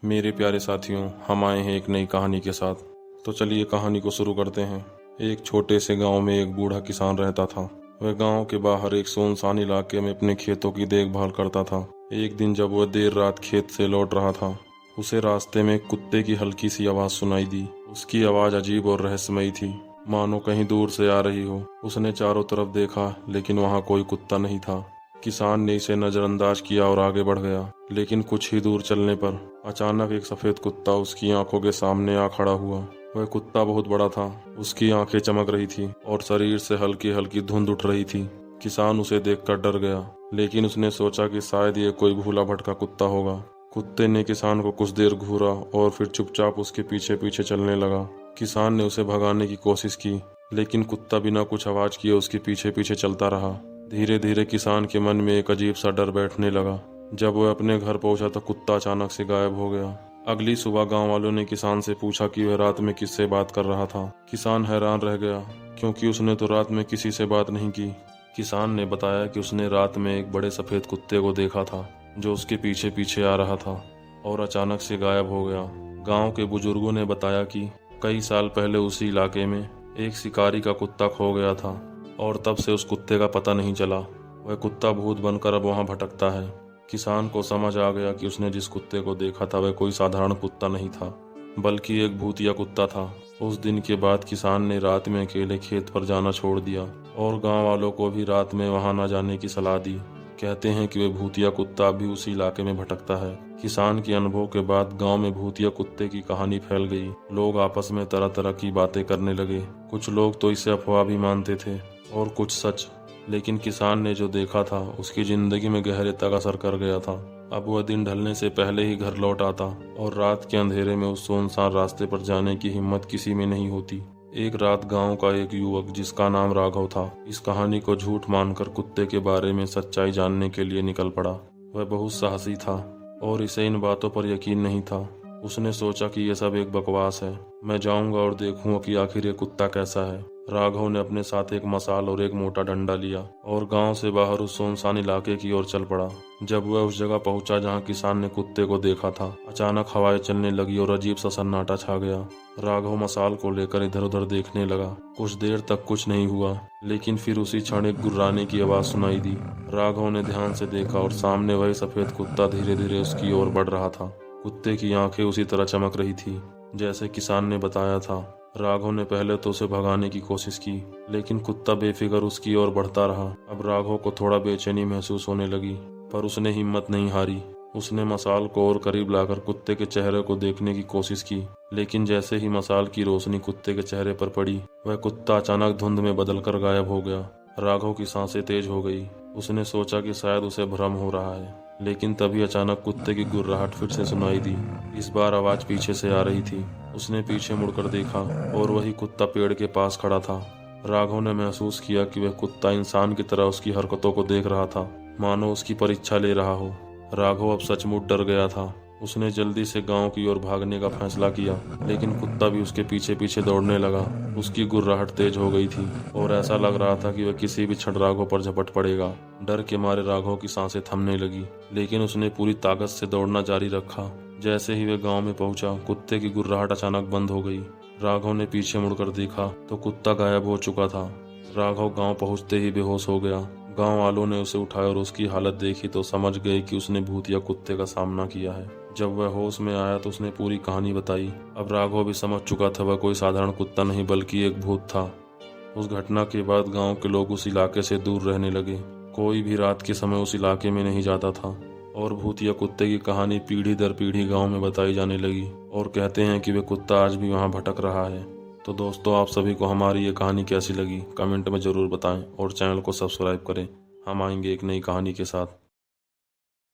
मेरे प्यारे साथियों, हम आए हैं एक नई कहानी के साथ। तो चलिए कहानी को शुरू करते हैं। एक छोटे से गांव में एक बूढ़ा किसान रहता था। वह गांव के बाहर एक सुनसान इलाके में अपने खेतों की देखभाल करता था। एक दिन जब वह देर रात खेत से लौट रहा था, उसे रास्ते में एक कुत्ते की हल्की सी आवाज सुनाई दी। उसकी आवाज अजीब और रहस्यमयी थी, मानो कहीं दूर से आ रही हो। उसने चारों तरफ देखा, लेकिन वहां कोई कुत्ता नहीं था। किसान ने इसे नजरअंदाज किया और आगे बढ़ गया, लेकिन कुछ ही दूर चलने पर अचानक एक सफेद कुत्ता उसकी आंखों के सामने आ खड़ा हुआ। वह कुत्ता बहुत बड़ा था, उसकी आंखें चमक रही थी और शरीर से हल्की हल्की धुंध उठ रही थी। किसान उसे देखकर डर गया, लेकिन उसने सोचा कि शायद ये कोई भूला भटका कुत्ता होगा। कुत्ते ने किसान को कुछ देर घूरा और फिर चुपचाप उसके पीछे पीछे चलने लगा। किसान ने उसे भगाने की कोशिश की, लेकिन कुत्ता बिना कुछ आवाज किए उसके पीछे पीछे चलता रहा। धीरे धीरे किसान के मन में एक अजीब सा डर बैठने लगा। जब वह अपने घर पहुंचा तो कुत्ता अचानक से गायब हो गया। अगली सुबह गांव वालों ने किसान से पूछा कि वह रात में किससे बात कर रहा था। किसान हैरान रह गया, क्योंकि उसने तो रात में किसी से बात नहीं की। किसान ने बताया कि उसने रात में एक बड़े सफेद कुत्ते को देखा था, जो उसके पीछे पीछे आ रहा था और अचानक से गायब हो गया। गांव के बुजुर्गों ने बताया कि कई साल पहले उसी इलाके में एक शिकारी का कुत्ता खो गया था और तब से उस कुत्ते का पता नहीं चला। वह कुत्ता भूत बनकर अब वहां भटकता है। किसान को समझ आ गया कि उसने जिस कुत्ते को देखा था वह कोई साधारण कुत्ता नहीं था, बल्कि एक भूतिया कुत्ता था। उस दिन के बाद किसान ने रात में अकेले खेत पर जाना छोड़ दिया और गांव वालों को भी रात में वहां न जाने की सलाह दी। कहते हैं कि वह भूतिया कुत्ता भी उसी इलाके में भटकता है। किसान के अनुभव के बाद गांव में भूतिया कुत्ते की कहानी फैल गई। लोग आपस में तरह तरह की बातें करने लगे। कुछ लोग तो इसे अफवाह भी मानते थे और कुछ सच। लेकिन किसान ने जो देखा था उसकी जिंदगी में गहरे तक असर कर गया था। अब वह दिन ढलने से पहले ही घर लौट आता और रात के अंधेरे में उस सुनसान रास्ते पर जाने की हिम्मत किसी में नहीं होती। एक रात गांव का एक युवक, जिसका नाम राघव था, इस कहानी को झूठ मानकर कुत्ते के बारे में सच्चाई जानने के लिए निकल पड़ा। वह बहुत साहसी था और इसे इन बातों पर यकीन नहीं था। उसने सोचा कि यह सब एक बकवास है, मैं जाऊंगा और देखूंगा कि आखिर ये कुत्ता कैसा है। राघव ने अपने साथ एक मसाल और एक मोटा डंडा लिया और गांव से बाहर उस सुनसान इलाके की ओर चल पड़ा। जब वह उस जगह पहुंचा जहां किसान ने कुत्ते को देखा था, अचानक हवाएं चलने लगी और अजीब सा सन्नाटा छा गया। राघव मसाल को लेकर इधर उधर देखने लगा। कुछ देर तक कुछ नहीं हुआ, लेकिन फिर उसी क्षण एक गुर्राने की आवाज सुनाई दी। राघव ने ध्यान से देखा और सामने वही सफेद कुत्ता धीरे धीरे उसकी ओर बढ़ रहा था। कुत्ते की आंखें उसी तरह चमक रही थी जैसे किसान ने बताया था। राघव ने पहले तो उसे भगाने की कोशिश की, लेकिन कुत्ता बेफिक्र उसकी ओर बढ़ता रहा। अब राघव को थोड़ा बेचैनी महसूस होने लगी, पर उसने हिम्मत नहीं हारी। उसने मसाल को और करीब लाकर कुत्ते के चेहरे को देखने की कोशिश की, लेकिन जैसे ही मसाल की रोशनी कुत्ते के चेहरे पर पड़ी, वह कुत्ता अचानक धुंध में बदलकर गायब हो गया। राघव की सांसें तेज हो गई। उसने सोचा कि शायद उसे भ्रम हो रहा है, लेकिन तभी अचानक कुत्ते की गुर्राहट फिर से सुनाई दी। इस बार आवाज पीछे से आ रही थी। उसने पीछे मुड़कर देखा और वही कुत्ता पेड़ के पास खड़ा था। राघव ने महसूस किया कि वह कुत्ता इंसान की तरह उसकी हरकतों को देख रहा था, मानो उसकी परीक्षा ले रहा हो। राघव अब सचमुच डर गया था। उसने जल्दी से गांव की ओर भागने का फैसला किया, लेकिन कुत्ता भी उसके पीछे पीछे दौड़ने लगा। उसकी गुर्राहट तेज हो गई थी और ऐसा लग रहा था कि वह किसी भी क्षण राघव पर झपट पड़ेगा। डर के मारे राघव की सांसें थमने लगी, लेकिन उसने पूरी ताकत से दौड़ना जारी रखा। जैसे ही वह गांव में पहुंचा, कुत्ते की गुर्राहट अचानक बंद हो गई। राघव ने पीछे मुड़कर देखा तो कुत्ता गायब हो चुका था। राघव गांव पहुंचते ही बेहोश हो गया। गांव वालों ने उसे उठाया और उसकी हालत देखी तो समझ गए कि उसने भूतिया कुत्ते का सामना किया है। जब वह होश में आया तो उसने पूरी कहानी बताई। अब राघव भी समझ चुका था वह कोई साधारण कुत्ता नहीं बल्कि एक भूत था। उस घटना के बाद गांव के लोग उस इलाके से दूर रहने लगे। कोई भी रात के समय उस इलाके में नहीं जाता था और भूतिया कुत्ते की कहानी पीढ़ी दर पीढ़ी गांव में बताई जाने लगी और कहते हैं कि वह कुत्ता आज भी वहां भटक रहा है। तो दोस्तों, आप सभी को हमारी ये कहानी कैसी लगी कमेंट में ज़रूर बताएं और चैनल को सब्सक्राइब करें। हम आएंगे एक नई कहानी के साथ।